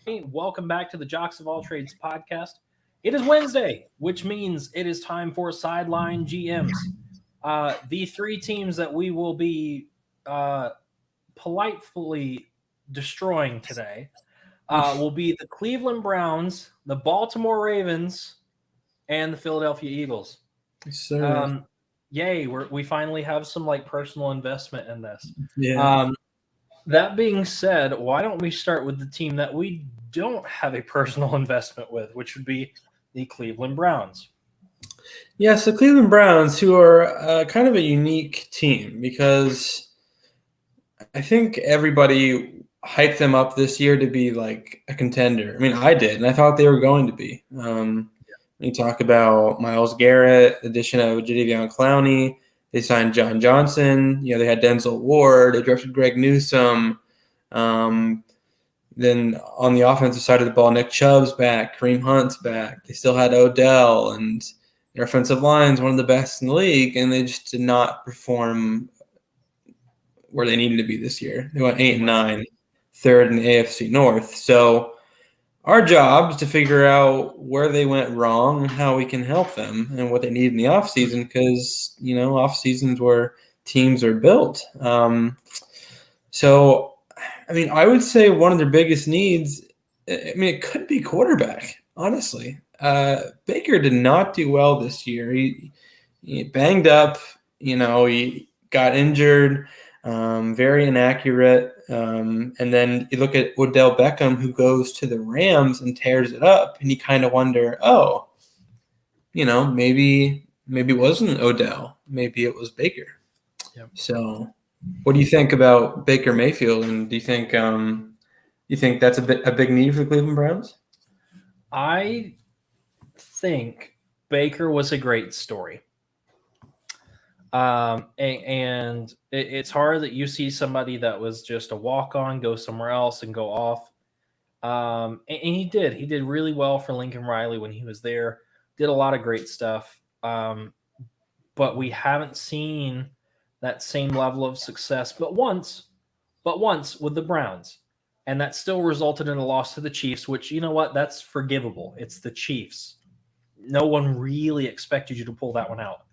Hey, welcome back to the Jocks of All Trades podcast. It is Wednesday, which means it is time for Sideline GMs. The three teams that we will be uh, politely destroying today will be the Cleveland Browns, the Baltimore Ravens, and the Philadelphia Eagles. Yes, sir. Um, Yay, we finally have some like personal investment in this. Yeah. Um, that being said, why don't we start with the team that we don't have a personal investment with, which would be the Cleveland Browns? Yeah, so Cleveland Browns, who are kind of a unique team because I think everybody hyped them up this year to be like a contender. I mean, I did, and I thought they were going to be. When you talk about Myles Garrett, the addition of Jadeveon Clowney, they signed John Johnson. They had Denzel Ward. They drafted Greg Newsome. Um, Then on the offensive side of the ball, Nick Chubb's back, Kareem Hunt's back. They still had Odell, and their offensive line is one of the best in the league, and they just did not perform where they needed to be this year. They went 8-9, third in the AFC North. So our job is to figure out where they went wrong and how we can help them and what they need in the offseason because, off seasons where teams are built. I would say one of their biggest needs, it could be quarterback, honestly. Baker did not do well this year. He banged up, he got injured, very inaccurate. And then you look at Odell Beckham, who goes to the Rams and tears it up, and you kind of wonder, maybe it wasn't Odell. Maybe it was Baker. Yep. So what do you think about Baker Mayfield, and do you think that's a big need for the Cleveland Browns? I think Baker was a great story. And it's hard that you see somebody that was just a walk-on go somewhere else and go off. And he did. He did really well for Lincoln Riley when he was there. Did a lot of great stuff. But we haven't seen that same level of success, but once with the Browns. And that still resulted in a loss to the Chiefs, which, you know what, that's forgivable. It's the Chiefs. No one really expected you to pull that one out.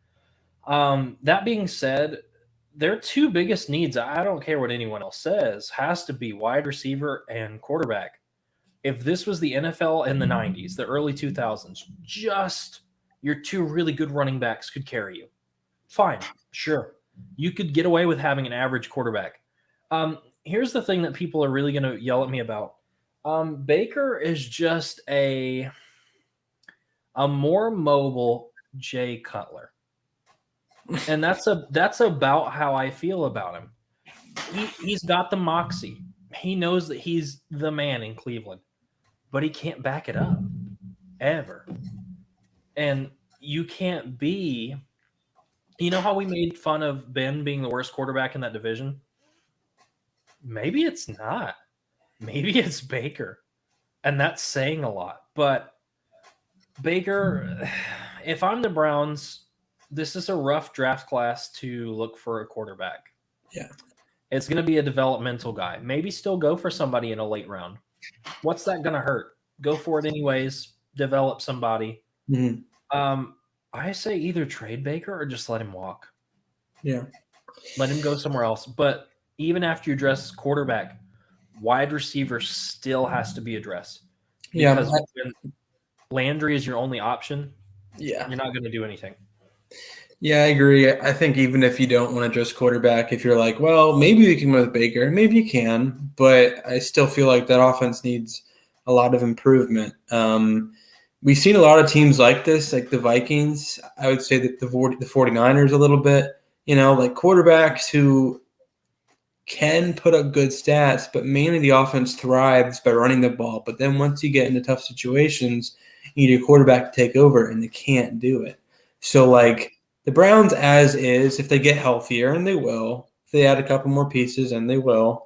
That being said, their two biggest needs, I don't care what anyone else says, has to be wide receiver and quarterback. If this was the NFL in the 90s, the early 2000s, just your two really good running backs could carry you. Fine, sure. You could get away with having an average quarterback. Here's the thing that people are really going to yell at me about. Baker is just a more mobile Jay Cutler. And that's about how I feel about him. He's got the moxie. He knows that he's the man in Cleveland, but he can't back it up ever. And you can't be... You know how we made fun of Ben being the worst quarterback in that division? Maybe it's not. Maybe it's Baker. And that's saying a lot. But Baker, if I'm the Browns, this is a rough draft class to look for a quarterback. Yeah. It's going to be a developmental guy. Maybe still go for somebody in a late round. What's that going to hurt? Go for it anyways. Develop somebody. Mm-hmm. I say either trade Baker or just let him walk. Yeah. Let him go somewhere else. But even after you address quarterback, wide receiver still has to be addressed. Because when Landry is your only option, you're not going to do anything. Yeah, I agree. I think even if you don't want to address quarterback, if you're like, well, maybe you can go with Baker, maybe you can, but I still feel like that offense needs a lot of improvement. We've seen a lot of teams like this, like the Vikings. I would say that the 49ers a little bit, like quarterbacks who can put up good stats, but mainly the offense thrives by running the ball. But then once you get into tough situations, you need a quarterback to take over, and they can't do it. So, like the Browns as is, if they get healthier, and they will, if they add a couple more pieces, and they will,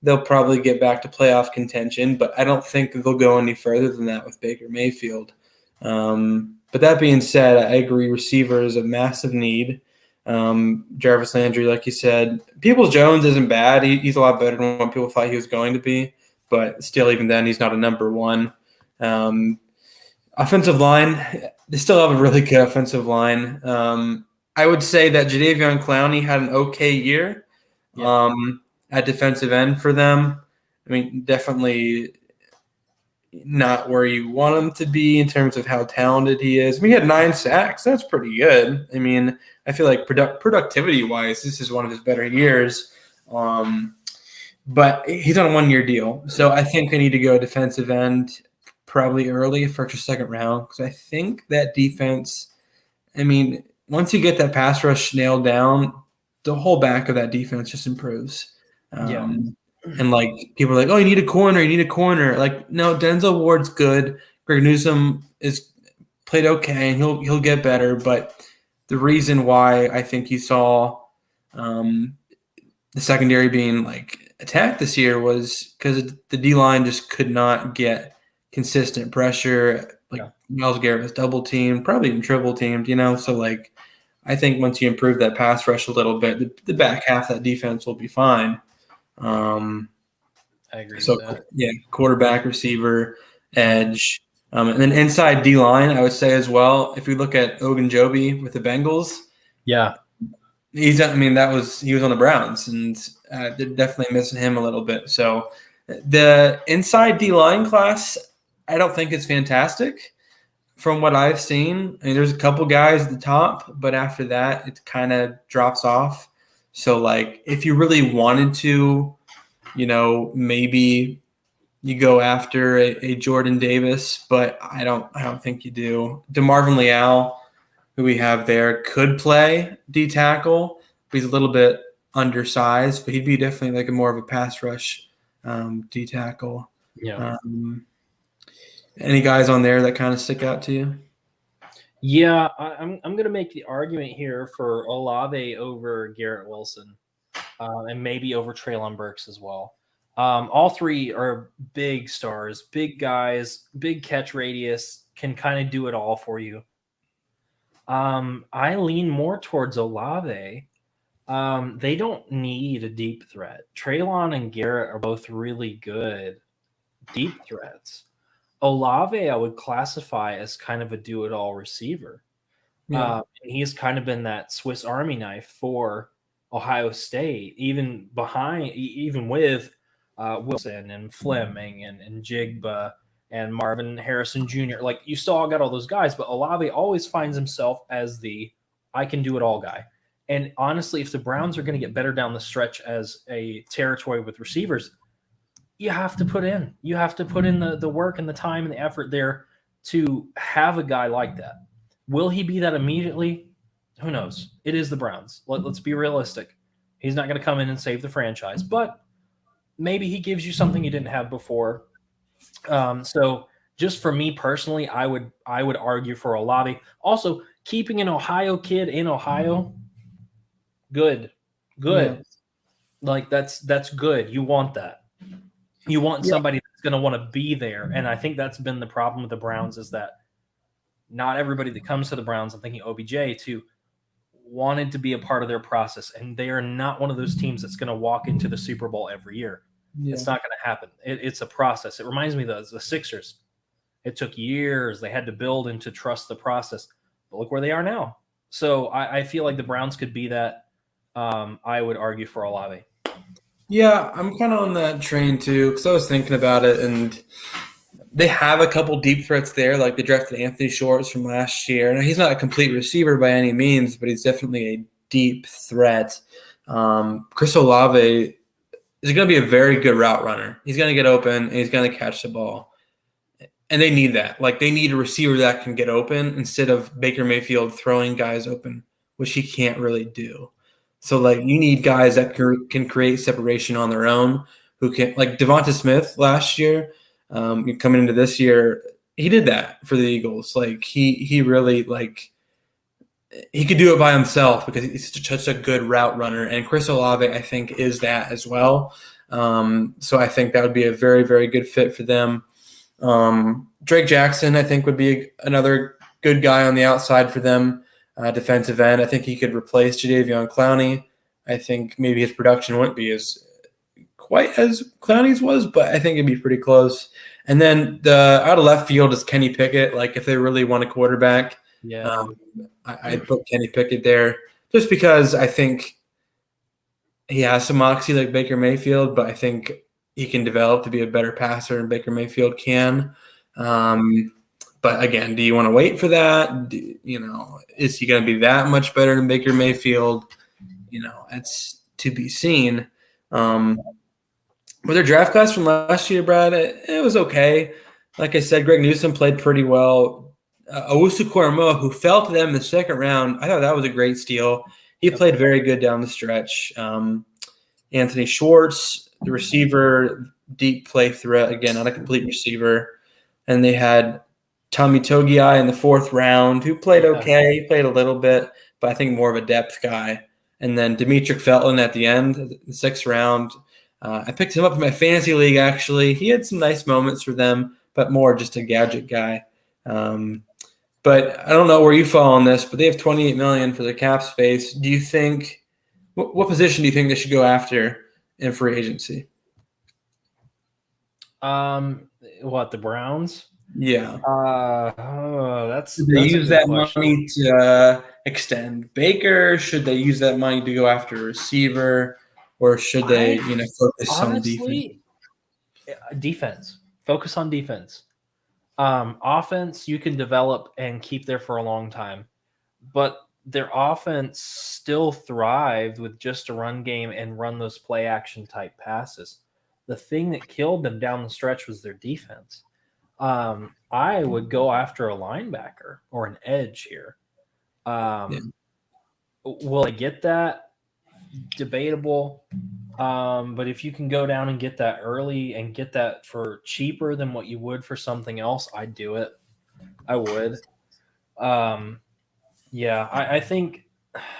they'll probably get back to playoff contention, but I don't think they'll go any further than that with Baker Mayfield. But that being said, I agree receiver is a massive need. Jarvis Landry, like you said, Peoples-Jones isn't bad. He's a lot better than what people thought he was going to be. but still, even then, he's not a number one. Offensive line, they still have a really good offensive line. I would say that Jadeveon Clowney had an okay year at defensive end for them. I mean, definitely not where you want him to be in terms of how talented he is. I mean, he had 9 sacks. That's pretty good. I mean, I feel like productivity-wise, this is one of his better years. But he's on a 1-year deal. So I think they need to go defensive end probably early, first or second round, because I think that defense, I mean, once you get that pass rush nailed down, the whole back of that defense just improves. And like people are like, oh, you need a corner. Like, no, Denzel Ward's good. Greg Newsome is played okay, and he'll get better. But the reason why I think you saw the secondary being like attacked this year was because the D line just could not get consistent pressure. Like Myles Garrett was double teamed, probably even triple teamed. So like I think once you improve that pass rush a little bit, the back half of that defense will be fine. I agree so with that. Yeah, quarterback, receiver, edge, and then inside D line. I would say as well. If we look at Ogunjobi with the Bengals, he was on the Browns, and they're definitely missing him a little bit. So the inside D line class, I don't think it's fantastic from what I've seen. I mean, there's a couple guys at the top, but after that, it kind of drops off. So, like, if you really wanted to, maybe you go after a Jordan Davis, but I don't think you do. DeMarvin Leal, who we have there, could play D tackle, but he's a little bit undersized, but he'd be definitely like a more of a pass rush D tackle. Yeah. Any guys on there that kind of stick out to you? Yeah, I'm going to make the argument here for Olave over Garrett Wilson, and maybe over Treylon Burks as well. All three are big stars, big guys, big catch radius, can kind of do it all for you. I lean more towards Olave. They don't need a deep threat. Treylon and Garrett are both really good deep threats. Olave, I would classify as kind of a do-it-all receiver. And he's kind of been that Swiss Army knife for Ohio State, even with Wilson and Fleming and Jigba and Marvin Harrison Jr. Like, you still all got all those guys, but Olave always finds himself as the I can do it all guy. And honestly, if the Browns are going to get better down the stretch as a territory with receivers, you have to put in the work and the time and the effort there to have a guy like that. Will he be that immediately? Who knows? It is the Browns. Let's be realistic. He's not going to come in and save the franchise, but maybe he gives you something you didn't have before. So just for me personally, I would argue for Olave. Also, keeping an Ohio kid in Ohio, good. Yeah. Like that's good. You want that. You want somebody that's going to want to be there. And I think that's been the problem with the Browns, is that not everybody that comes to the Browns, I'm thinking OBJ too, wanted to be a part of their process. And they are not one of those teams that's going to walk into the Super Bowl every year. Yeah. It's not going to happen. It's a process. It reminds me of the Sixers. It took years. They had to build and to trust the process. But look where they are now. So I feel like the Browns could be that. I would argue for Olave. Yeah, I'm kind of on that train too, because I was thinking about it, and they have a couple deep threats there. Like, they drafted Anthony Shorts from last year. Now, he's not a complete receiver by any means, but he's definitely a deep threat. Chris Olave is going to be a very good route runner. He's going to get open, and he's going to catch the ball. And they need that. Like, they need a receiver that can get open instead of Baker Mayfield throwing guys open, which he can't really do. So, like, you need guys that can create separation on their own, who can, like Devonta Smith last year, coming into this year, he did that for the Eagles. Like, he really, like, he could do it by himself because he's such a good route runner. And Chris Olave, I think, is that as well. So I think that would be a very, very good fit for them. Drake Jackson, I think, would be another good guy on the outside for them. Defensive end. I think he could replace Jadeveon Clowney. I think maybe his production wouldn't be as quite as Clowney's was, but I think it'd be pretty close. And then the out of left field is Kenny Pickett. Like if they really want a quarterback, Yeah. I'd put Kenny Pickett there just because I think he has some moxie like Baker Mayfield, but I think he can develop to be a better passer than Baker Mayfield can. But again, do you want to wait for that? Is he going to be that much better than Baker Mayfield? It's to be seen. With their draft class from last year, Brad, it was okay. Like I said, Greg Newsome played pretty well. Owusu-Koramoah, who fell to them in the second round, I thought that was a great steal. He played very good down the stretch. Anthony Schwartz, the receiver, deep play threat, again, not a complete receiver. And they had Tommy Togiai in the fourth round, who played okay. He played a little bit, but I think more of a depth guy. And then Demetric Felton at the end, the sixth round. I picked him up in my fantasy league, actually. He had some nice moments for them, but more just a gadget guy. But I don't know where you fall on this, but they have $28 million for their cap space. Do you think what position do you think they should go after in free agency? What, the Browns? Yeah. That's Should they use that question. money to extend Baker? Should they use that money to go after a receiver? Or should they, focus on defense? Defense. Focus on defense. Offense, you can develop and keep there for a long time. But their offense still thrived with just a run game and run those play action type passes. The thing that killed them down the stretch was their defense. I would go after a linebacker or an edge here. Will I get that? Debatable. But if you can go down and get that early and get that for cheaper than what you would for something else, I'd do it. I would. I think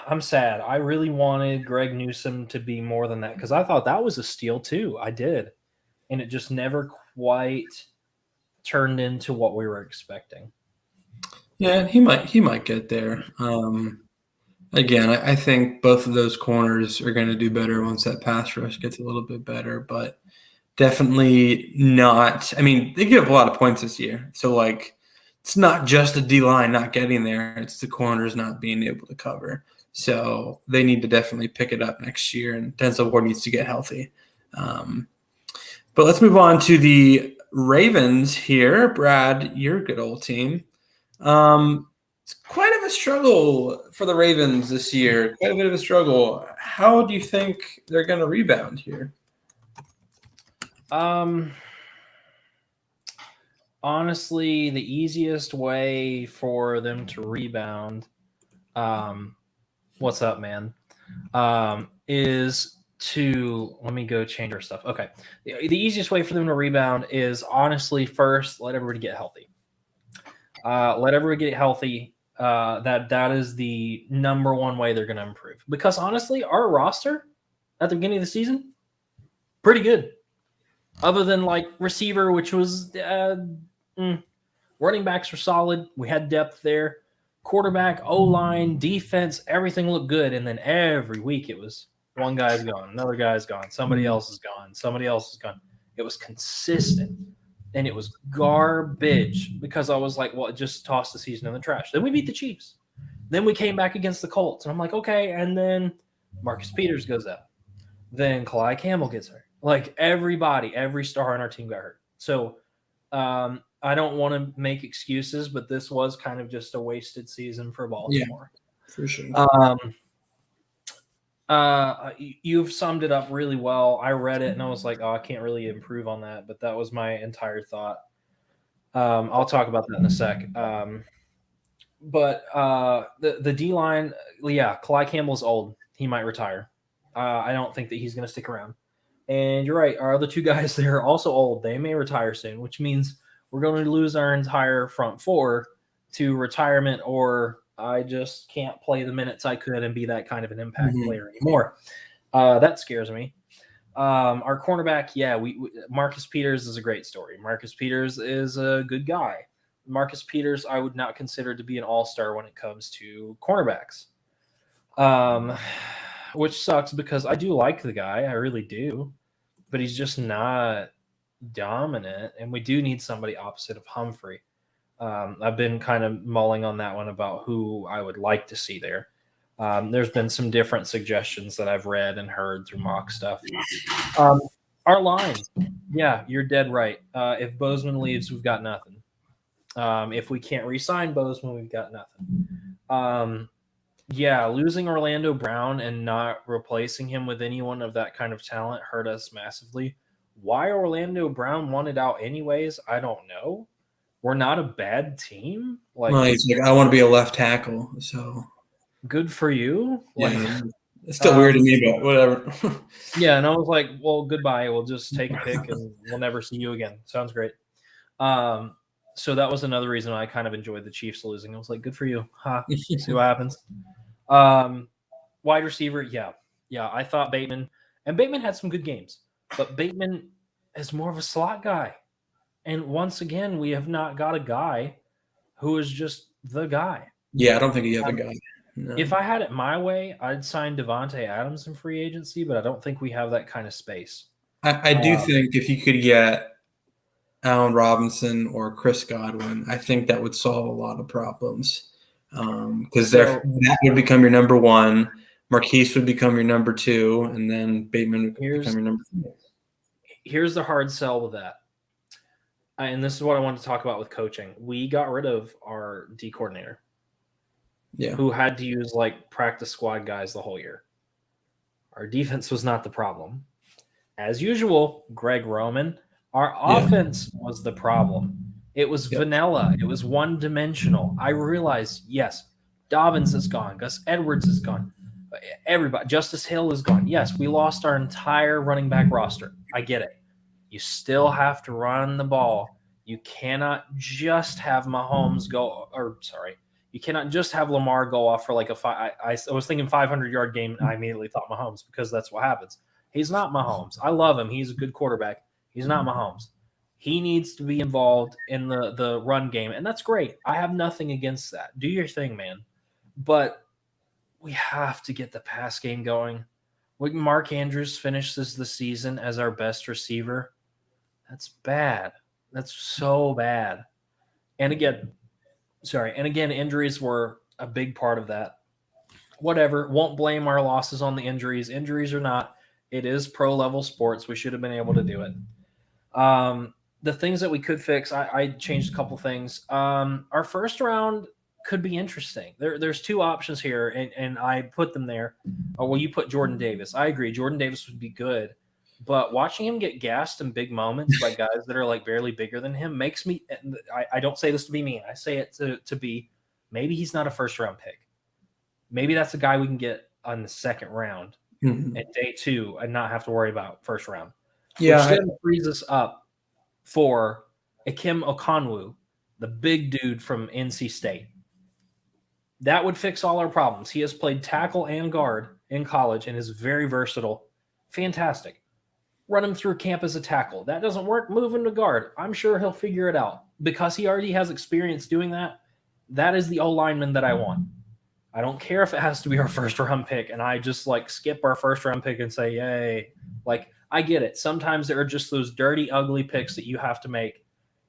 I'm sad. I really wanted Greg Newsome to be more than that because I thought that was a steal too. I did. And it just never quite turned into what we were expecting. Yeah, he might get there. Again, I think both of those corners are going to do better once that pass rush gets a little bit better, but definitely not. I mean, they give up a lot of points this year. So, it's not just the D-line not getting there. It's the corners not being able to cover. So they need to definitely pick it up next year, and Denzel Ward needs to get healthy. But let's move on to the Ravens here. Brad, your good old team. It's quite of a struggle for the Ravens this year. Quite a bit of a struggle. How do you think they're going to rebound here? Honestly, the easiest way for them to rebound, what's up, man, is to let me go change our stuff. Okay. The easiest way for them to rebound is honestly first let everybody get healthy. Let everybody get healthy. That is the number one way they're going to improve. Because honestly, our roster at the beginning of the season, pretty good. Other than receiver, which was running backs were solid. We had depth there. Quarterback, O-line, defense, everything looked good. And then every week it was one guy's gone, another guy's gone, somebody else is gone, somebody else is gone. It was consistent. And it was garbage because I was like, well, it just tossed the season in the trash. Then we beat the Chiefs. Then we came back against the Colts. And I'm like, okay. And then Marcus Peters goes out. Then Clyde Campbell gets hurt. Everybody, every star on our team got hurt. So I don't want to make excuses, but this was kind of just a wasted season for Baltimore. Yeah, for sure. You've summed it up really well. I read it and I was like, oh, I can't really improve on that, but that was my entire thought. I'll talk about that in a sec. But the D-line, Clyde Campbell's old. He might retire. I don't think that he's going to stick around. And you're right. Our other two guys, they're also old. They may retire soon, which means we're going to lose our entire front four to retirement, or I just can't play the minutes I could and be that kind of an impact player anymore. That scares me. Our cornerback, Marcus Peters is a great story. Marcus Peters is a good guy. Marcus Peters, I would not consider to be an all-star when it comes to cornerbacks, which sucks because I do like the guy. I really do. but he's just not dominant. And we do need somebody opposite of Humphrey. I've been kind of mulling on that one about who I would like to see there. There's been some different suggestions that I've read and heard through mock stuff. Our line, yeah, you're dead right. If Bozeman leaves, we've got nothing. If we can't re-sign Bozeman, we've got nothing. Yeah, losing Orlando Brown and not replacing him with anyone of that kind of talent hurt us massively. Why Orlando Brown wanted out anyways, I don't know. We're not a bad team. Well, he's like, I want to be a left tackle, so good for you. Yeah, it's still weird to me, but whatever. Yeah, and I was like, well, goodbye. We'll just take a pick and we'll never see you again. Sounds great. So that was another reason I kind of enjoyed the Chiefs losing. I was like, good for you. See what happens. Wide receiver, yeah. I thought Bateman had some good games, but Bateman is more of a slot guy. And once again, we have not got a guy who is just the guy. Yeah, I don't think you have a guy. No. If I had it my way, I'd sign Devontae Adams in free agency, but I don't think we have that kind of space. I do think if you could get Allen Robinson or Chris Godwin, I think that would solve a lot of problems. Because that would become your number one, Marquise would become your number two, and then Bateman would become your number three. Here's the hard sell with that. And this is what I wanted to talk about with coaching. We got rid of our D coordinator. Yeah. Who had to use like practice squad guys the whole year. Our defense was not the problem. As usual, Greg Roman, our offense was the problem. It was vanilla. It was one-dimensional. I realized, yes, Dobbins is gone. Gus Edwards is gone. Everybody, Justice Hill is gone. Yes, we lost our entire running back roster. I get it. You still have to run the ball. You cannot just have Mahomes you cannot just have Lamar go off for like I was thinking 500-yard game, and I immediately thought Mahomes because that's what happens. He's not Mahomes. I love him. He's a good quarterback. He's not Mahomes. He needs to be involved in the run game, and that's great. I have nothing against that. Do your thing, man. But we have to get the pass game going. Mark Andrews finishes the season as our best receiver. That's bad. That's so bad. And again, injuries were a big part of that. Whatever. Won't blame our losses on the injuries. Injuries or not, it is pro-level sports. We should have been able to do it. The things that we could fix, I changed a couple things. Our first round could be interesting. There's two options here, and I put them there. You put Jordan Davis. I agree. Jordan Davis would be good. But watching him get gassed in big moments by guys that are like barely bigger than him makes me – I don't say this to be mean. I say it to be maybe he's not a first-round pick. Maybe that's a guy we can get on the second round at day 2 and not have to worry about first round. Yeah. Which then frees us up for Ikem Okonwu, the big dude from NC State. That would fix all our problems. He has played tackle and guard in college and is very versatile. Fantastic. Run him through camp as a tackle. That doesn't work, move him to guard. I'm sure he'll figure it out. Because he already has experience doing that, that is the O-lineman that I want. I don't care if it has to be our first-round pick, and I just, skip our first-round pick and say, yay. I get it. Sometimes there are just those dirty, ugly picks that you have to make,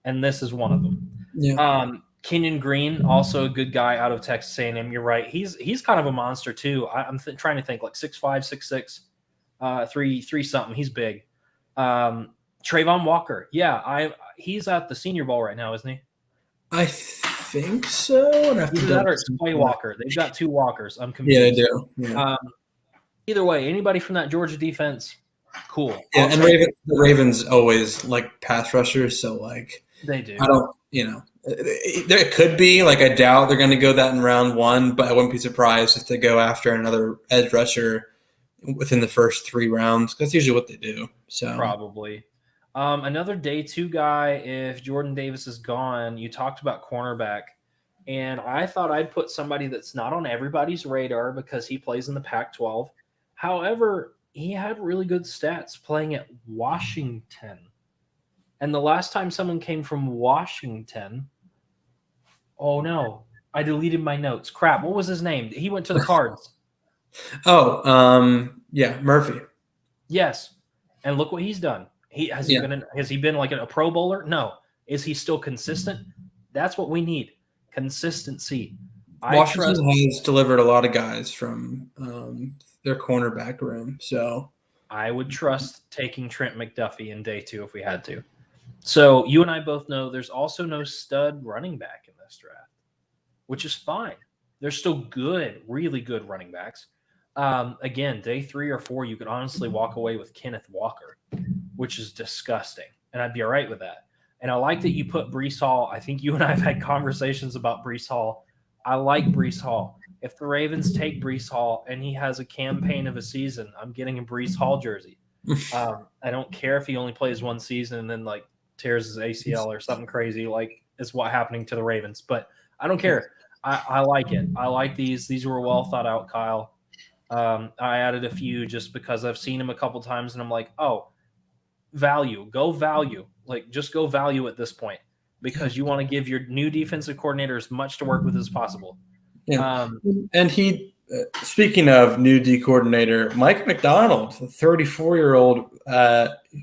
and this is one of them. Yeah. Kenyon Green, also a good guy out of Texas A&M. You're right. He's kind of a monster, too. I'm trying to think, 6'5", 6'6", 3 something. He's big. Trayvon Walker. Yeah, he's at the Senior Bowl right now, isn't he? I think so. Either that or it's Clay Walker. They've got 2 Walkers. I'm confused. Yeah, they do. Yeah. Either way, anybody from that Georgia defense, cool. Yeah, and the Ravens always like pass rushers, so they do. I don't, there could be I doubt they're going to go that in round 1, but I wouldn't be surprised if they go after another edge rusher within the first 3 rounds. That's usually what they do. So probably. Another day 2 guy, if Jordan Davis is gone, you talked about cornerback, and I thought I'd put somebody that's not on everybody's radar because he plays in the Pac-12. However, he had really good stats playing at Washington. And the last time someone came from Washington, oh no, I deleted my notes. Crap, what was his name? He went to the Cards. Yeah, Murphy. Yes. And look what he's done. Has he been like a Pro Bowler? No. Is he still consistent? That's what we need. Consistency. Washington has delivered a lot of guys from their cornerback room. So I would trust taking Trent McDuffie in day 2 if we had to. So you and I both know there's also no stud running back in this draft, which is fine. There's still good, really good running backs. Again, day 3 or 4, you could honestly walk away with Kenneth Walker, which is disgusting. And I'd be all right with that. And I like that you put Breece Hall. I think you and I have had conversations about Breece Hall. I like Breece Hall. If the Ravens take Breece Hall and he has a campaign of a season, I'm getting a Breece Hall jersey. I don't care if he only plays one season and then like tears his ACL or something crazy like is what happening to the Ravens. But I don't care. I like it. I like these. These were well thought out, Kyle. I added a few just because I've seen him a couple times and I'm like, oh, value. Go value. Like just go value at this point because you want to give your new defensive coordinator as much to work with as possible. Yeah. And speaking of new D coordinator, Mike McDonald, the 34-year-old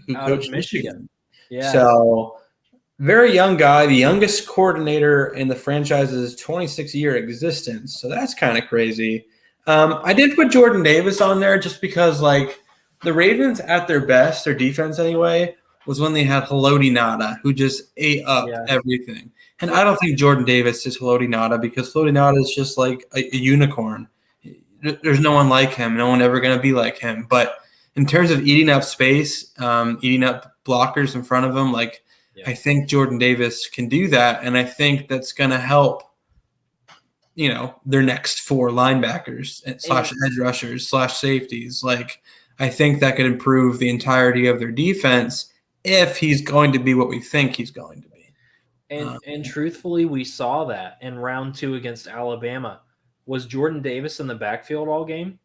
who coached Michigan. Yeah. So very young guy, the youngest coordinator in the franchise's 26-year existence. So that's kind of crazy. I did put Jordan Davis on there just because, like, the Ravens at their best, their defense anyway, was when they had Haloti Ngata, who just ate up everything. And I don't think Jordan Davis is Haloti Ngata because Haloti Ngata is just like a unicorn. There's no one like him. No one ever going to be like him. But in terms of eating up space, eating up blockers in front of him, like I think Jordan Davis can do that. And I think that's going to help, their next 4 linebackers / edge rushers / safeties. Like I think that could improve the entirety of their defense if he's going to be what we think he's going to be. And truthfully, we saw that in round 2 against Alabama. Was Jordan Davis in the backfield all game?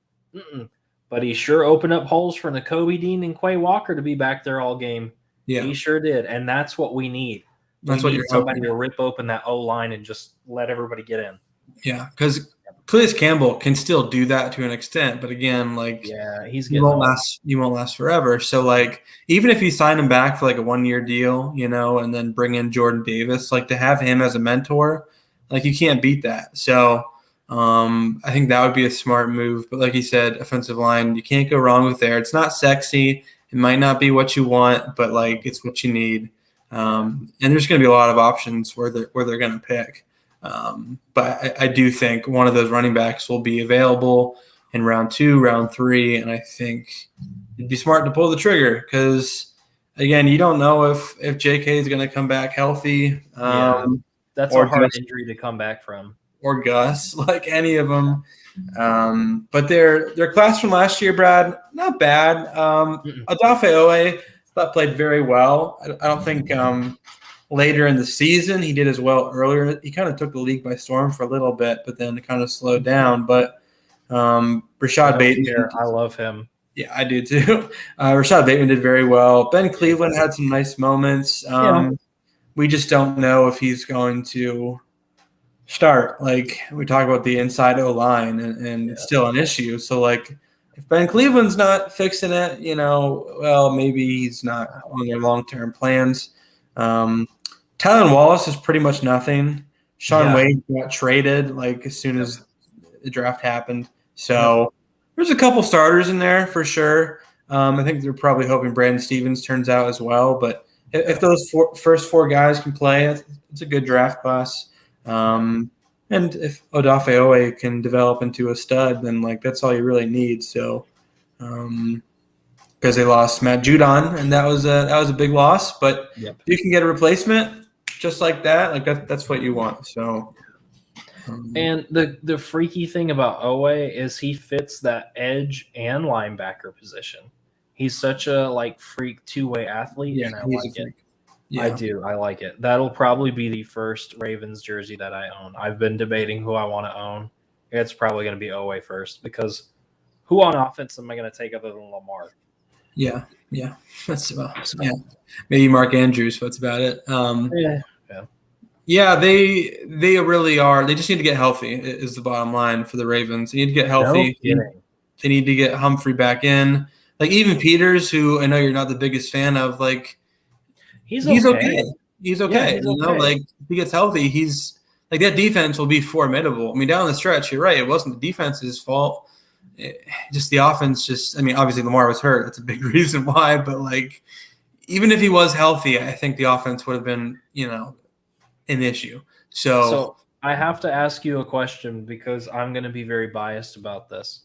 But he sure opened up holes for Nakobe Dean and Quay Walker to be back there all game. Yeah. He sure did. And that's what we need. We need somebody to rip open that O-line and just let everybody get in. Yeah, because Calais Campbell can still do that to an extent, but again, like he won't last forever. So like even if you sign him back for like a 1-year deal, and then bring in Jordan Davis, like to have him as a mentor, like you can't beat that. So I think that would be a smart move. But like you said, offensive line, you can't go wrong with there. It's not sexy. It might not be what you want, but like it's what you need. And there's going to be a lot of options where they're going to pick. But I do think one of those running backs will be available in round 2, round 3, and I think it'd be smart to pull the trigger because, again, you don't know if J.K. is going to come back healthy. That's a hard injury to come back from. Or Gus, like any of them. But their class from last year, Brad, not bad. Odafe Owe played very well. I don't think later in the season he did as well earlier. He kind of took the league by storm for a little bit, but then it kind of slowed down. But Rashad Bateman. I love him. Yeah, I do too. Rashad Bateman did very well. Ben Cleveland had some nice moments. We just don't know if he's going to start. Like we talk about the inside O-line and it's still an issue. So like if Ben Cleveland's not fixing it, well, maybe he's not on their long-term plans. Tylen Wallace is pretty much nothing. Sean Wade got traded like as soon as the draft happened. So there's a couple starters in there for sure. I think they're probably hoping Brandon Stevens turns out as well. But if those first 4 guys can play, it's a good draft class. And if Odafe Owe can develop into a stud, then like that's all you really need. So, because they lost Matt Judon, and that was a big loss. But you can get a replacement just like that. Like that's what you want. So, and the freaky thing about Owe is he fits that edge and linebacker position. He's such a freak 2-way athlete, and I like it. Yeah. I do. I like it. That'll probably be the first Ravens jersey that I own. I've been debating who I want to own. It's probably going to be Owe first because who on offense am I going to take other than Lamar? Yeah. That's about maybe Mark Andrews. That's about it. They really are. They just need to get healthy. Is the bottom line for the Ravens. They need to get healthy. They need to get Humphrey back in. Like even Peters, who I know you're not the biggest fan of, like He's he's okay. okay. He's Yeah, okay. he's You know, okay. like if he gets healthy, he's like that defense will be formidable. I mean, down the stretch, you're right. It wasn't the defense's fault. Just the offense. Just I mean, obviously Lamar was hurt. That's a big reason why. But like, even if he was healthy, I think the offense would have been, an issue. So I have to ask you a question because I'm going to be very biased about this.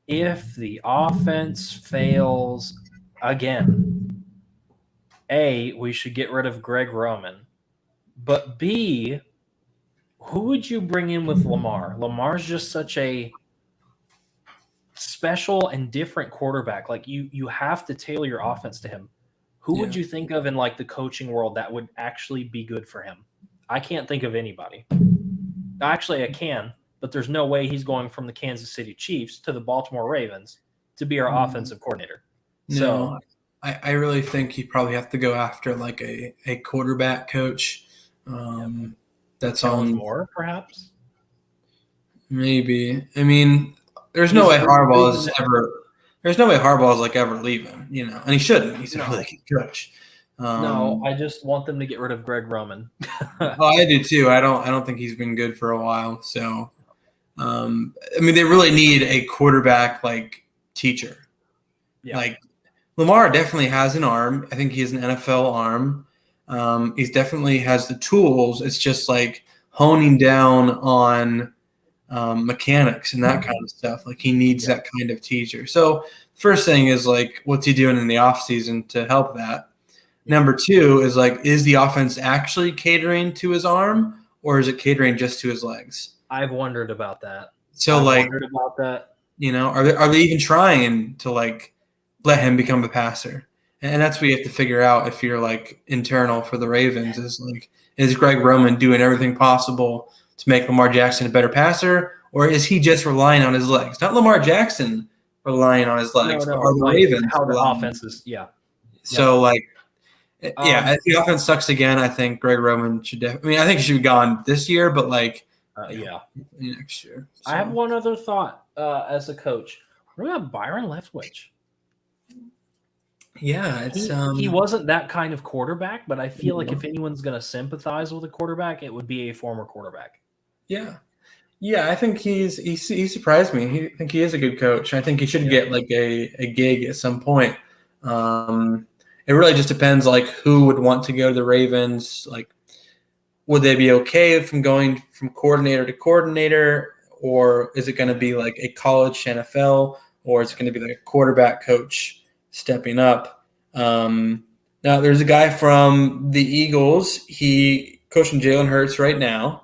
If the offense fails again, A, we should get rid of Greg Roman. But B, who would you bring in with Lamar? Lamar's just such a special and different quarterback. Like you have to tailor your offense to him. Who would yeah. you think of in like the coaching world that would actually be good for him? I can't think of anybody. Actually, I can, but there's no way he's going from the Kansas City Chiefs to the Baltimore Ravens to be our offensive coordinator. No, I really think you probably have to go after like a quarterback coach. That's Kellen on Moore, perhaps. maybe. I mean, there's He's no way a Harbaugh's ever. There's no way Harbaugh's like ever leaving, and he shouldn't. He's a No. really good coach. No, I just want them to get rid of Greg Roman. I do too. I don't think he's been good for a while. So, I mean, they really need a quarterback like teacher. Yeah. Like Lamar definitely has an arm. I think he has an NFL arm. He definitely has the tools. It's just like honing down on mechanics and that kind of stuff. Like he needs that kind of teacher. So first thing is like, what's he doing in the offseason to help that? Number two is like, is the offense actually catering to his arm or is it catering just to his legs? I've wondered about that. So are they even trying to like let him become a passer? And that's what you have to figure out if you're like internal for the Ravens is like, is Greg Roman doing everything possible to make Lamar Jackson a better passer, or is he just relying on his legs? Not Lamar Jackson relying on his legs, but are the like Ravens how the relying? offense is? Yeah. So if the offense sucks again, I think Greg Roman should. I think he should be gone this year, but next year. So. I have one other thought as a coach. What about Byron Leftwich? Yeah, he wasn't that kind of quarterback, but I feel like if anyone's going to sympathize with a quarterback, it would be a former quarterback. Yeah, I think he surprised me. I think he is a good coach. I think he should get like a gig at some point. It really just depends like who would want to go to the Ravens. Like, would they be okay from going from coordinator to coordinator, or is it going to be like a college NFL, or is it going to be like a quarterback coach stepping up? Now, there's a guy from the Eagles. He coaching Jalen Hurts right now,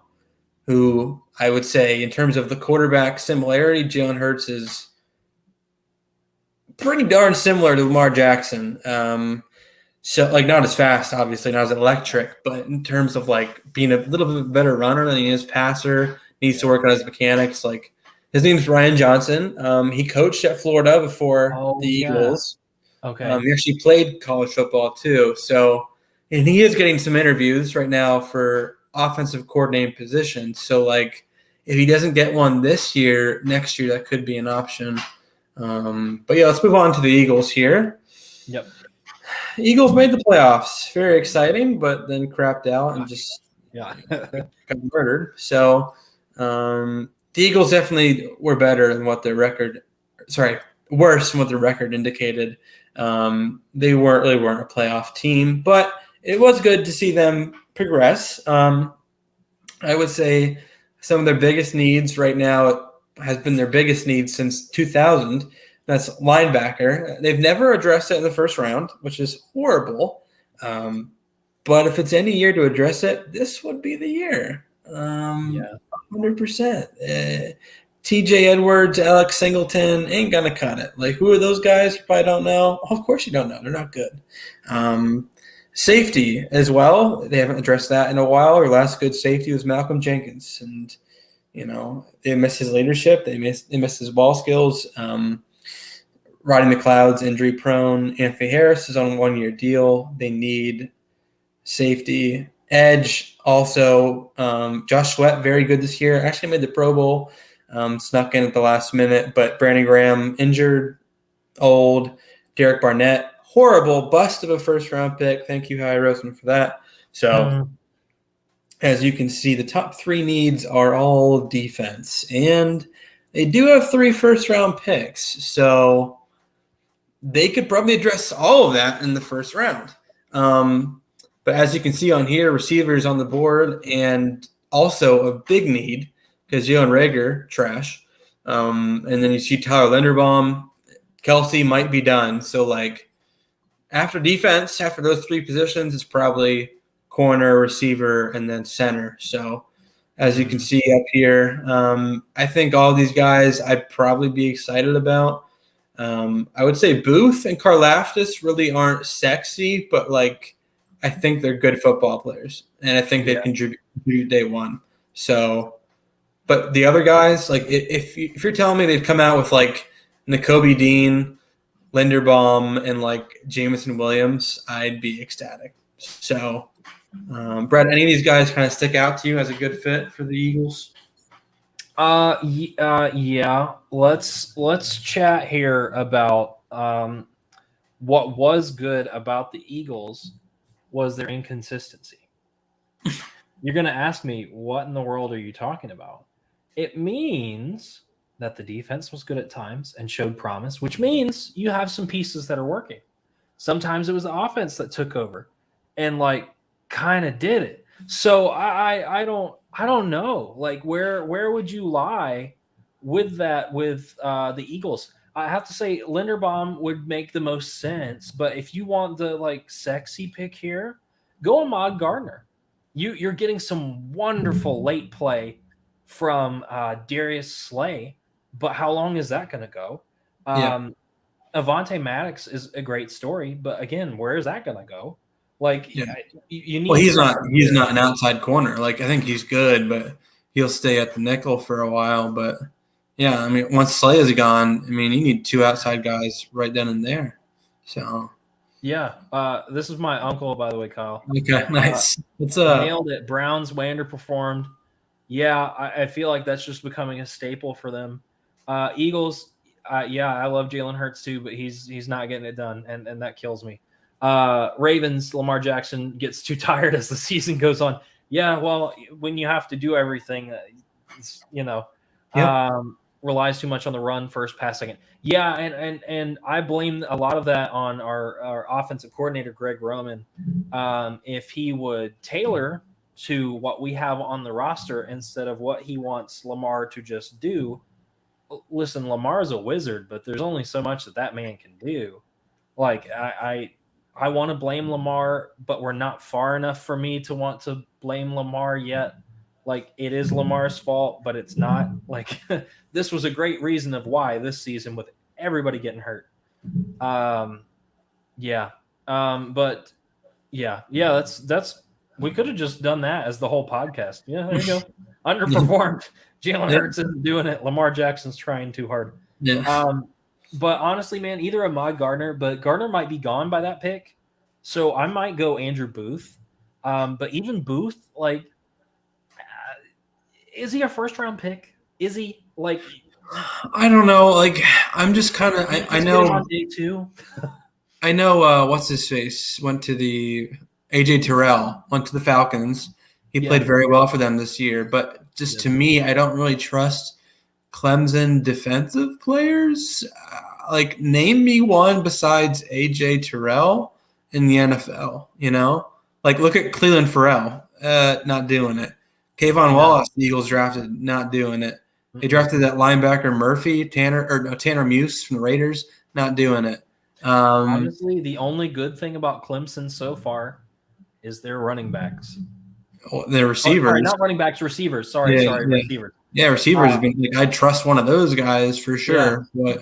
who I would say in terms of the quarterback similarity, Jalen Hurts is pretty darn similar to Lamar Jackson. So like not as fast, obviously, not as electric, but in terms of like being a little bit better runner than he is passer, needs to work on his mechanics. Like his name's Ryan Johnson. He coached at Florida before the Eagles. Okay. He actually played college football too. So, and he is getting some interviews right now for offensive coordinating positions. So like if he doesn't get one this year, next year that could be an option. But yeah, let's move on to the Eagles here. Yep. Eagles made the playoffs. Very exciting, but then crapped out and just got murdered. So the Eagles definitely were better than what their record – worse than what their record indicated. They weren't a playoff team, but it was good to see them progress. I would say some of their biggest needs right now has been their biggest need since 2000. That's linebacker. They've never addressed it in the first round, which is horrible. But if it's any year to address it, this would be the year. 100%. TJ Edwards, Alex Singleton ain't going to cut it. Like, who are those guys? You probably don't know. Of course you don't know. They're not good. Safety as well. They haven't addressed that in a while. Their last good safety was Malcolm Jenkins. And, they missed his leadership. They missed his ball skills. Riding the clouds, injury prone. Anthony Harris is on a 1-year deal. They need safety. Edge also. Josh Sweat, very good this year. Actually made the Pro Bowl. Snuck in at the last minute, but Brandon Graham injured. old. Derek Barnett, horrible bust of a first-round pick. Thank you, Hy Roseman, for that. So, as you can see, the top 3 needs are all defense, and they do have 3 first-round picks. So they could probably address all of that in the first round. But as you can see on here, receivers on the board, and also a big need because Jalen Reagor, trash. And then you see Tyler Linderbaum, Kelsey might be done. So, like, after defense, after those 3 positions, it's probably corner, receiver, and then center. So, as you can see up here, I think all these guys I'd probably be excited about. I would say Booth and Karlaftis really aren't sexy, but, like, I think they're good football players, and I think they contribute day one. So, but the other guys, like, if you're telling me they'd come out with, like, Nakobe Dean, Linderbaum, and, like, Jameson Williams, I'd be ecstatic. So, Brett, any of these guys kind of stick out to you as a good fit for the Eagles? Yeah. Let's chat here about what was good about the Eagles was their inconsistency. You're going to ask me, what in the world are you talking about? It means that the defense was good at times and showed promise, which means you have some pieces that are working. Sometimes it was the offense that took over and, like, kind of did it. So I don't know. Like, where would you lie with that with the Eagles? I have to say Linderbaum would make the most sense, but if you want the, like, sexy pick here, go Ahmad Gardner. You're getting some wonderful late play from Darius Slay, but how long is that going to go? Avonte Maddox is a great story, but again, where is that going to go? Like, you need. Well, he's not an outside corner. Like, I think he's good, but he'll stay at the nickel for a while. But yeah, I mean, once Slay is gone, I mean, you need 2 outside guys right then and there. So yeah, this is my uncle, by the way, Kyle. Okay, nice. Nailed it. Browns way underperformed. Yeah, I feel like that's just becoming a staple for them. Eagles, yeah, I love Jalen Hurts too, but he's not getting it done, and that kills me. Ravens, Lamar Jackson gets too tired as the season goes on. Yeah, well, when you have to do everything, relies too much on the run first, pass second. Yeah, and I blame a lot of that on our offensive coordinator, Greg Roman. If he would tailor to what we have on the roster instead of what he wants Lamar to just do. Listen, Lamar's a wizard, but there's only so much that man can do. Like, I want to blame Lamar, but we're not far enough for me to want to blame Lamar yet. Like, it is Lamar's fault, but it's not. Like, this was a great reason of why this season with everybody getting hurt. But that's we could have just done that as the whole podcast. Yeah, there you go. Underperformed. Jalen Hurts isn't doing it. Lamar Jackson's trying too hard. Yeah. But honestly, man, either Ahmad Gardner, but Gardner might be gone by that pick. So I might go Andrew Booth. But even Booth, like, is he a first-round pick? Is he? Like, I don't know. Like, I'm just kind of – I know – on day 2. I know what's his face went to the – AJ Terrell went to the Falcons. He played very well for them this year. But just to me, I don't really trust Clemson defensive players. Like, name me one besides AJ Terrell in the NFL, you know? Like, look at Cleveland Farrell, not doing it. Kayvon Wallace, the Eagles drafted, not doing it. They drafted that linebacker Murphy, Tanner Muse from the Raiders, not doing it. Honestly, the only good thing about Clemson so far is their running backs. Their receivers. Sorry, not running backs, receivers. Receivers. Yeah, receivers have been like, I'd trust one of those guys for sure. Yeah.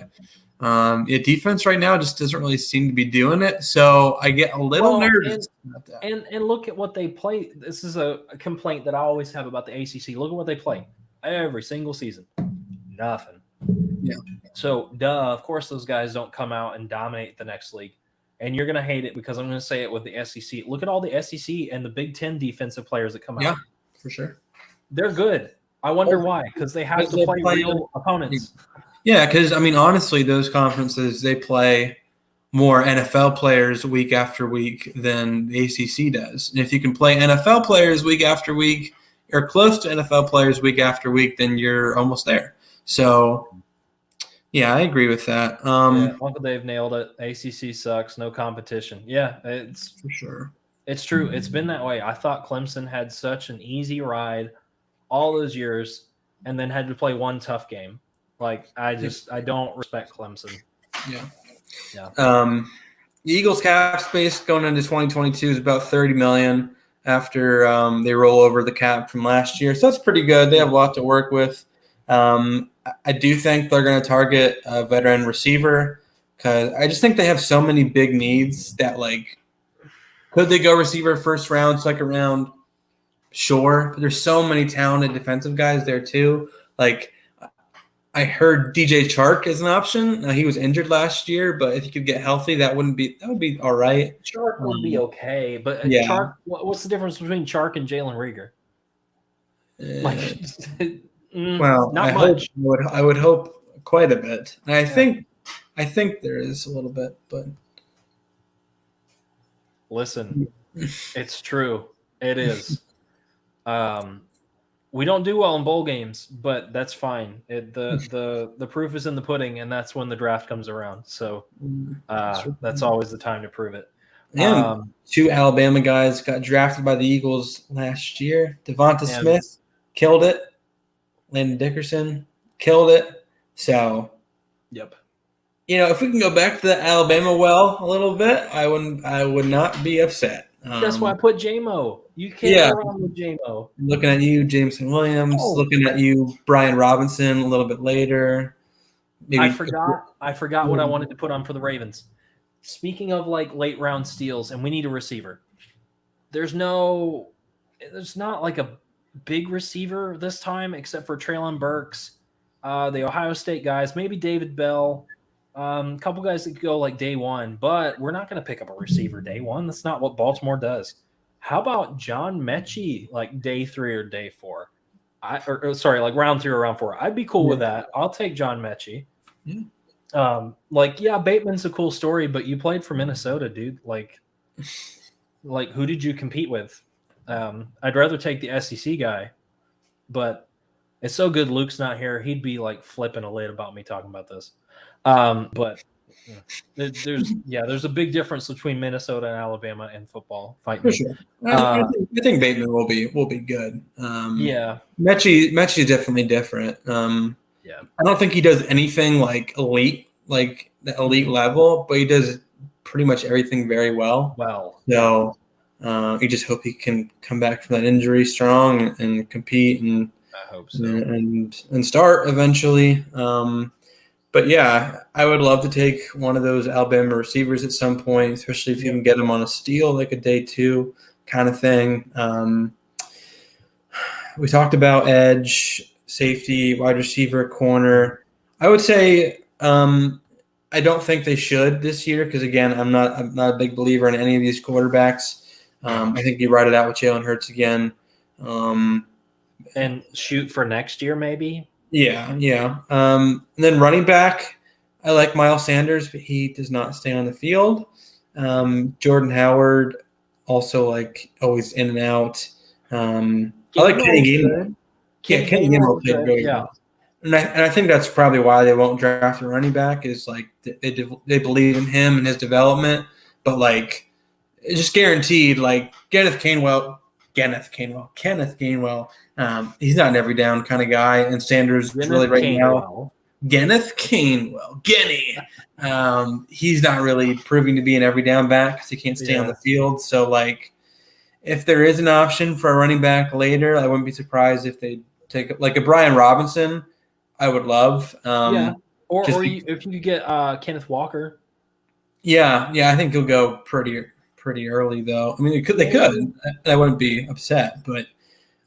But defense right now just doesn't really seem to be doing it. So I get a little nervous about that. And look at what they play. This is a complaint that I always have about the ACC. Look at what they play every single season. Nothing. Yeah. So, of course those guys don't come out and dominate the next league. And you're going to hate it because I'm going to say it with the SEC. Look at all the SEC and the Big Ten defensive players that come out. Yeah, for sure. They're good. I wonder why. Because they have to play real opponents. Yeah, because I mean, honestly, those conferences they play more NFL players week after week than the ACC does. And if you can play NFL players week after week, or close to NFL players week after week, then you're almost there. So, yeah, I agree with that. Yeah, Uncle Dave nailed it. ACC sucks, no competition. Yeah, For sure. it's true. It's been that way. I thought Clemson had such an easy ride all those years, and then had to play one tough game. Like I don't respect Clemson. Yeah. Yeah. The Eagles cap space going into 2022 is about 30 million after they roll over the cap from last year. So that's pretty good. They have a lot to work with. I do think they're going to target a veteran receiver because I just think they have so many big needs that, like, could they go receiver first round, second round? Sure. But there's so many talented defensive guys there too. Like, I heard DJ Chark is an option. He was injured last year, but if he could get healthy, that would be all right. Chark would be okay, but yeah. Chark. What's the difference between Chark and Jalen Rieger? Well, not much. I would hope quite a bit. And I think there is a little bit, but listen, it's true. It is. We don't do well in bowl games, but that's fine. The proof is in the pudding, and that's when the draft comes around. So that's always the time to prove it. And 2 Alabama guys got drafted by the Eagles last year. Devonta Smith killed it. Landon Dickerson killed it. So, yep. If we can go back to the Alabama well a little bit, I would not be upset. That's why I put JMO. You can't go wrong with JMO. Looking at you, Jameson Williams. Looking at you, Brian Robinson. A little bit later. Maybe I forgot what I wanted to put on for the Ravens. Speaking of like late round steals, and we need a receiver. There's not like a big receiver this time, except for Treylon Burks, the Ohio State guys, maybe David Bell. A couple guys that could go like day one, but we're not going to pick up a receiver day one. That's not what Baltimore does. How about John Mechie like day 3 or day 4? Like round 3 or round 4. I'd be cool with that. I'll take John Mechie. Bateman's a cool story, but you played for Minnesota, dude. Like who did you compete with? I'd rather take the SEC guy, but it's so good Luke's not here. He'd be like flipping a lid about me talking about this. But there's a big difference between Minnesota and Alabama in football. For sure. I think Bateman will be good. Yeah. Mechie is definitely different. I don't think he does anything like elite, like the elite level, but he does pretty much everything very well. So you just hope he can come back from that injury strong and compete and I hope so. and start eventually. But yeah, I would love to take one of those Alabama receivers at some point, especially if you can get them on a steal, like a day 2 kind of thing. We talked about edge, safety, wide receiver, corner. I would say I don't think they should this year because, again, I'm not a big believer in any of these quarterbacks. I think you ride it out with Jalen Hurts again. And shoot for next year, maybe. Yeah. And then running back, I like Miles Sanders, but he does not stay on the field. Jordan Howard, also like always in and out. I like Kenny Gainwell. Yeah, Kenny Gainwell played really well. And I think that's probably why they won't draft a running back is like they believe in him and his development, but like it's just guaranteed like Kenneth Gainwell. He's not an every down kind of guy, and Sanders really right now. Kenneth Gainwell, he's not really proving to be an every down back because he can't stay on the field. So like, if there is an option for a running back later, I wouldn't be surprised if they take like a Brian Robinson. I would love. If you could get Kenneth Walker. Yeah, I think he'll go pretty early though. I mean, they could. I wouldn't be upset, but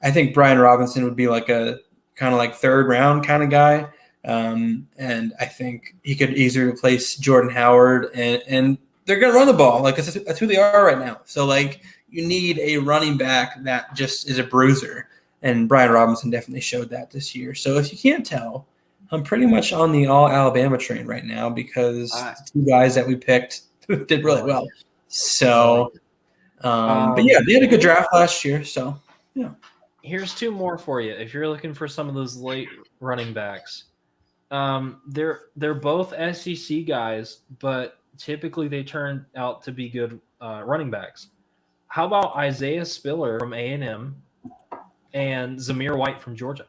I think Brian Robinson would be like a kind of like 3rd round kind of guy. And I think he could easily replace Jordan Howard and they're going to run the ball. Like that's who they are right now. So like you need a running back that just is a bruiser. And Brian Robinson definitely showed that this year. So if you can't tell, I'm pretty much on the all Alabama train right now because the two guys that we picked did really well. So, but yeah, they had a good draft last year. So, yeah. Here's two more for you. If you're looking for some of those late running backs, they're both SEC guys, but typically they turn out to be good running backs. How about Isaiah Spiller from A&M and Zamir White from Georgia?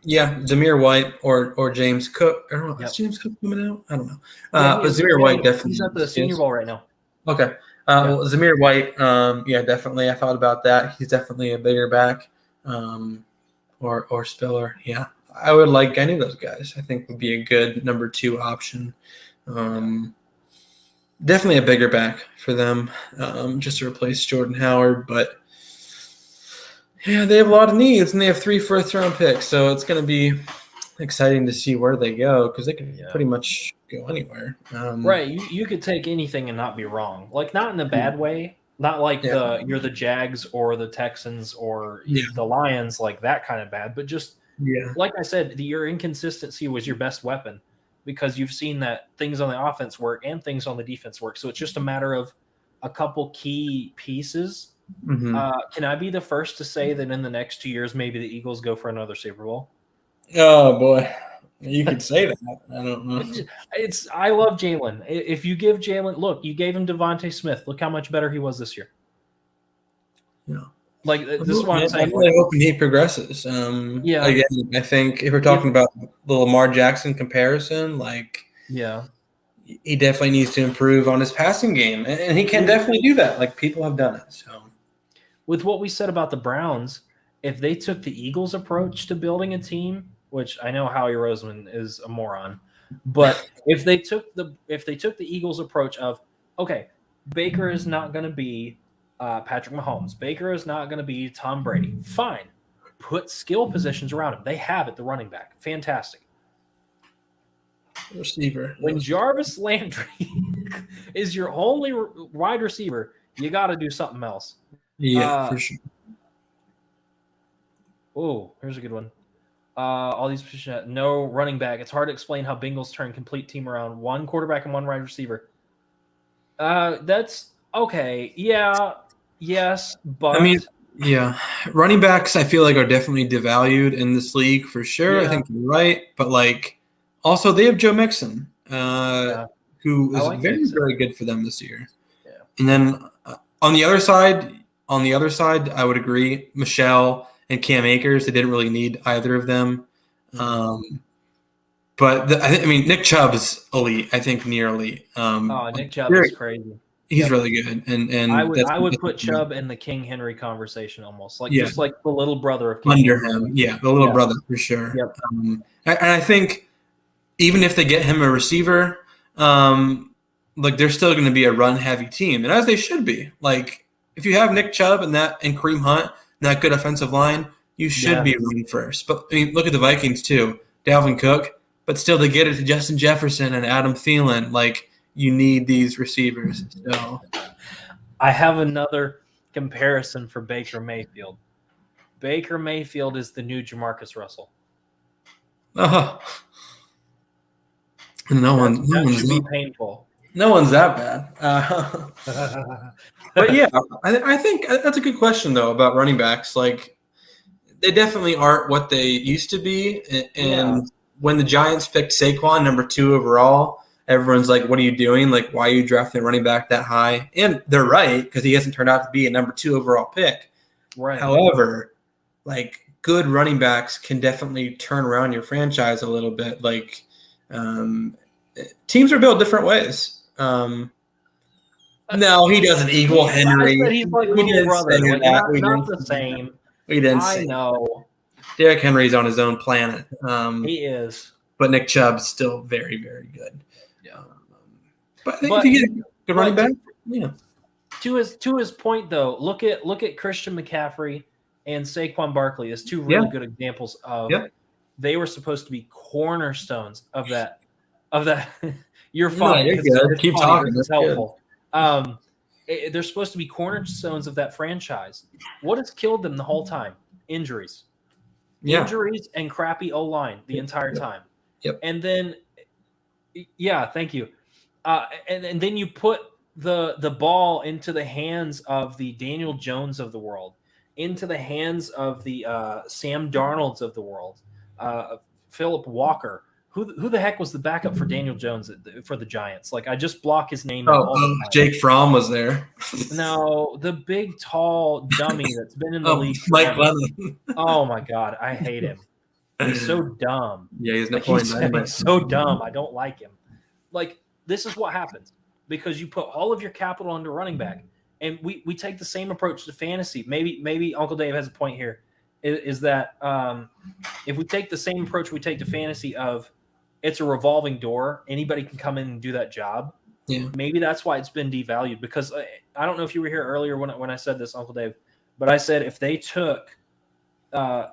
Yeah, Zamir White or James Cook. I don't know. Is James Cook coming out? I don't know. But Zamir White definitely. He's at the Senior Bowl right now. Okay. Well, Zamir White, yeah, definitely. I thought about that. He's definitely a bigger back. Or Spiller. Yeah. I would like any of those guys. I think would be a good number 2 option. Definitely a bigger back for them, just to replace Jordan Howard. But yeah, they have a lot of needs, and they have 3 first-round picks, so it's going to be exciting to see where they go because they can pretty much go anywhere. Right, you could take anything and not be wrong. Like, not in a bad way. Not like you're the Jags or the Texans or the Lions, like that kind of bad, but just like I said, your inconsistency was your best weapon because you've seen that things on the offense work and things on the defense work. So it's just a matter of a couple key pieces. Can I be the first to say that in the next 2 years, maybe the Eagles go for another Super Bowl? Oh boy, you could say that. I don't know. I love Jalen. If you give Jalen, look, you gave him Devontae Smith. Look how much better he was this year. Yeah. Like, this is what I'm saying. I'm really hoping he progresses. Again, I think if we're talking about the Lamar Jackson comparison, he definitely needs to improve on his passing game, and he can definitely do that. Like, people have done it. So, with what we said about the Browns, if they took the Eagles' approach to building a team, which I know Howie Roseman is a moron, but if they took the Eagles' approach of, okay, Baker is not going to be Patrick Mahomes. Baker is not going to be Tom Brady. Fine. Put skill positions around him. They have it, the running back. Fantastic. Receiver. When Jarvis Landry is your only wide receiver, you got to do something else. Yeah, for sure. Oh, here's a good one. All these positions, no running back. It's hard to explain how Bengals turn complete team around. 1 quarterback and 1 wide receiver. That's okay. Yeah. Yes, but I mean, yeah, running backs I feel like are definitely devalued in this league for sure. I think you're right, but also they have Joe Mixon, who is very good for them this year. Yeah. And then on the other side, I would agree. Michelle and Cam Akers, they didn't really need either of them. But Nick Chubb is elite. I think near elite. Nick Chubb is crazy. He's really good, and I would put Chubb in the King Henry conversation almost, just like the little brother of King under Henry. him. The little brother for sure. Yep. And I think even if they get him a receiver, they're still going to be a run-heavy team, and as they should be. Like, if you have Nick Chubb and Kareem Hunt and that good offensive line, you should be running first. But look at the Vikings too, Dalvin Cook, but still they get it to Justin Jefferson and Adam Thielen. You need these receivers. So, I have another comparison for Baker Mayfield. Baker Mayfield is the new Jamarcus Russell. That should be painful. No one's that bad. But yeah, I think that's a good question though about running backs. They definitely aren't what they used to be. And when the Giants picked Saquon number 2 overall, everyone's like, what are you doing? Why are you drafting a running back that high? And they're right, because he hasn't turned out to be a number 2 overall pick. Right. However, good running backs can definitely turn around your franchise a little bit. Teams are built different ways. No, he doesn't equal Henry. I said he's like little brother. Not the same. We didn't I know. Derrick Henry's on his own planet. He is. But Nick Chubb's still very, very good. Yeah. But I think if you get a good running back, To his point though, look at Christian McCaffrey and Saquon Barkley as 2 really good examples of they were supposed to be cornerstones of that. You're fine. No, you're good. Keep talking. It's helpful. They're supposed to be cornerstones of that franchise. What has killed them the whole time? Injuries. Injuries and crappy O-line the entire time. Yep. And then, yeah, thank you. And then you put the ball into the hands of the Daniel Jones of the world, into the hands of the Sam Darnolds of the world, Philip Walker. Who the heck was the backup for Daniel Jones for the Giants? Like, I just block his name out all the time. Jake Fromm was there. No, the big tall dummy that's been in the league Mike forever. Lennon. Oh my god, I hate him. He's so dumb. Yeah, he's not he's so dumb. I don't like him. Like, this is what happens because you put all of your capital into running back, and we take the same approach to fantasy. Maybe Uncle Dave has a point here. Is that if we take the same approach we take to fantasy of it's a revolving door, anybody can come in and do that job. Yeah. Maybe that's why it's been devalued, because I don't know if you were here earlier when I said this, Uncle Dave, but I said if they took the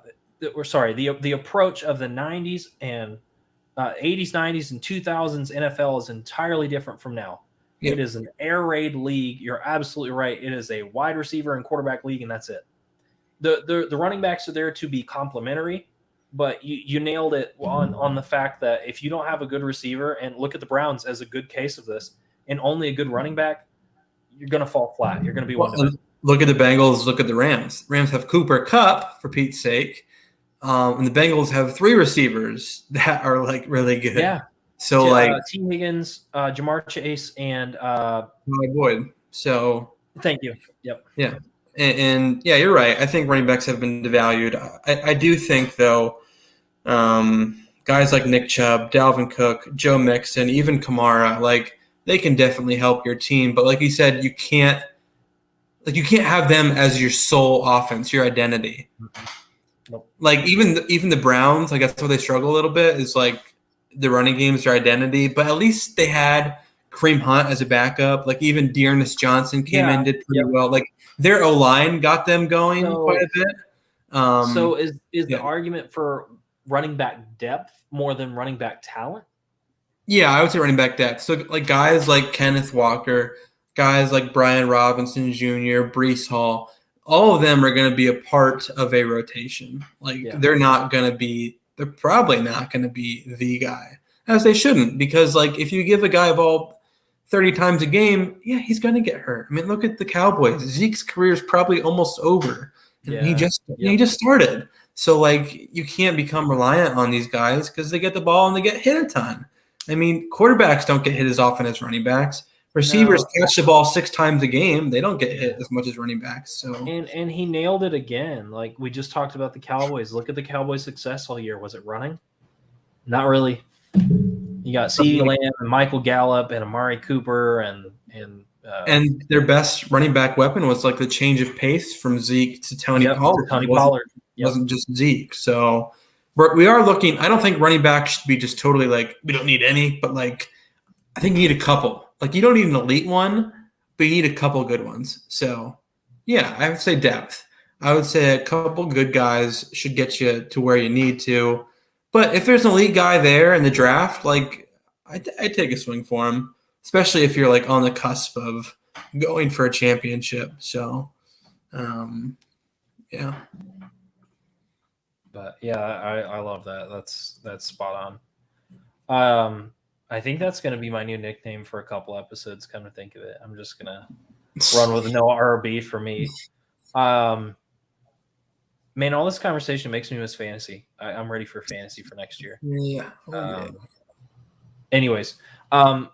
approach of the 90s and 80s, 90s, and 2000s NFL is entirely different from now. Yep. It is an air raid league. You're absolutely right. It is a wide receiver and quarterback league, and that's it. The running backs are there to be complementary, but you nailed it on the fact that if you don't have a good receiver, and look at the Browns as a good case of this, and only a good running back, you're going to fall flat. You're going to be Look at the Bengals. Look at the Rams. Rams have Cooper Kupp, for Pete's sake. And the Bengals have 3 receivers that are like really good. Yeah. So like T. Higgins, Jamar Chase, and Boyd. So thank you. Yep. Yeah. And yeah, you're right. I think running backs have been devalued. I do think though, guys like Nick Chubb, Dalvin Cook, Joe Mixon, even Kamara, like they can definitely help your team. But like you said, you can't have them as your sole offense, your identity. Nope. Like even the Browns, like that's where they struggle a little bit, is like the running game is their identity. But at least they had Kareem Hunt as a backup. Like even Dearness Johnson came in, did pretty well. Like their O-line got them going quite a bit. So is the argument for running back depth more than running back talent? Yeah, I would say running back depth. So like guys like Kenneth Walker, guys like Brian Robinson Jr., Breece Hall, all of them are going to be a part of a rotation. Like they're probably not going to be the guy, as they shouldn't, because like if you give a guy a ball 30 times a game, yeah, he's going to get hurt. I mean, look at the Cowboys. Zeke's career is probably almost over. And he just started. So like you can't become reliant on these guys because they get the ball and they get hit a ton. I mean, quarterbacks don't get hit as often as running backs. Receivers catch the ball 6 times a game. They don't get hit as much as running backs. So and he nailed it again. Like we just talked about the Cowboys. Look at the Cowboys' success all year. Was it running? Not really. You got CeeDee Lamb and Michael Gallup and Amari Cooper and their best running back weapon was like the change of pace from Zeke to Tony Pollard. It wasn't just Zeke. So we are looking. I don't think running back should be just totally like we don't need any, but like I think you need a couple. Like you don't need an elite one, but you need a couple good ones. So yeah, I would say depth. I would say a couple good guys should get you to where you need to. But if there's an elite guy there in the draft, like I'd take a swing for him, especially if you're like on the cusp of going for a championship. So, yeah. But yeah, I love that. That's spot on. I think that's going to be my new nickname for a couple episodes. Come to think of it, I'm just gonna run with no RB for me. Man, all this conversation makes me miss fantasy. I'm ready for fantasy for next year. Yeah. Anyways, but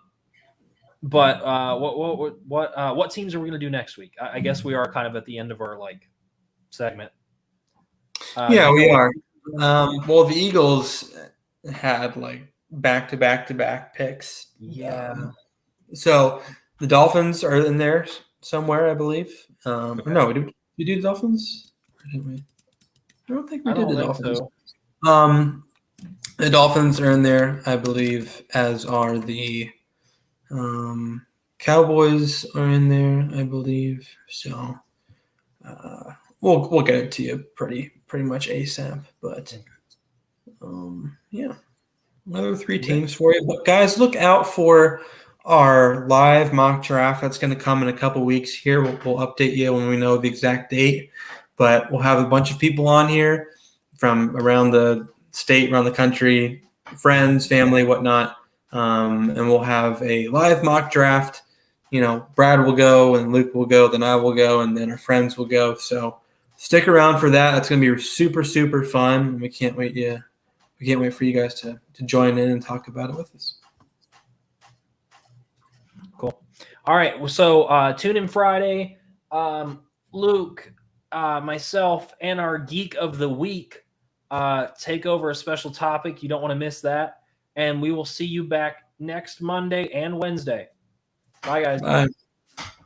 what teams are we gonna do next week? I guess we are kind of at the end of our like segment. Yeah, we are. Well, the Eagles had like back-to-back picks. Yeah. So the Dolphins are in there somewhere, I believe. Okay. No, did we do the Dolphins? Or did we? I don't think we did the Dolphins. So. The Dolphins are in there, I believe, as are the Cowboys are in there, I believe. So we'll get it to you pretty much ASAP. But yeah, another 3 teams for you. But guys, look out for our live mock draft that's going to come in a couple weeks here. We'll update you when we know the exact date. But we'll have a bunch of people on here from around the state, around the country, friends, family, whatnot. And we'll have a live mock draft. Brad will go and Luke will go, then I will go, and then our friends will go. So stick around for that. It's going to be super, super fun. We can't wait. Yeah, we can't wait for you guys to join in and talk about it with us. Cool. All right. Well, so tune in Friday. Luke, myself, and our Geek of the Week take over a special topic. You don't want to miss that. And we will see you back next Monday and Wednesday. Bye, guys. Bye.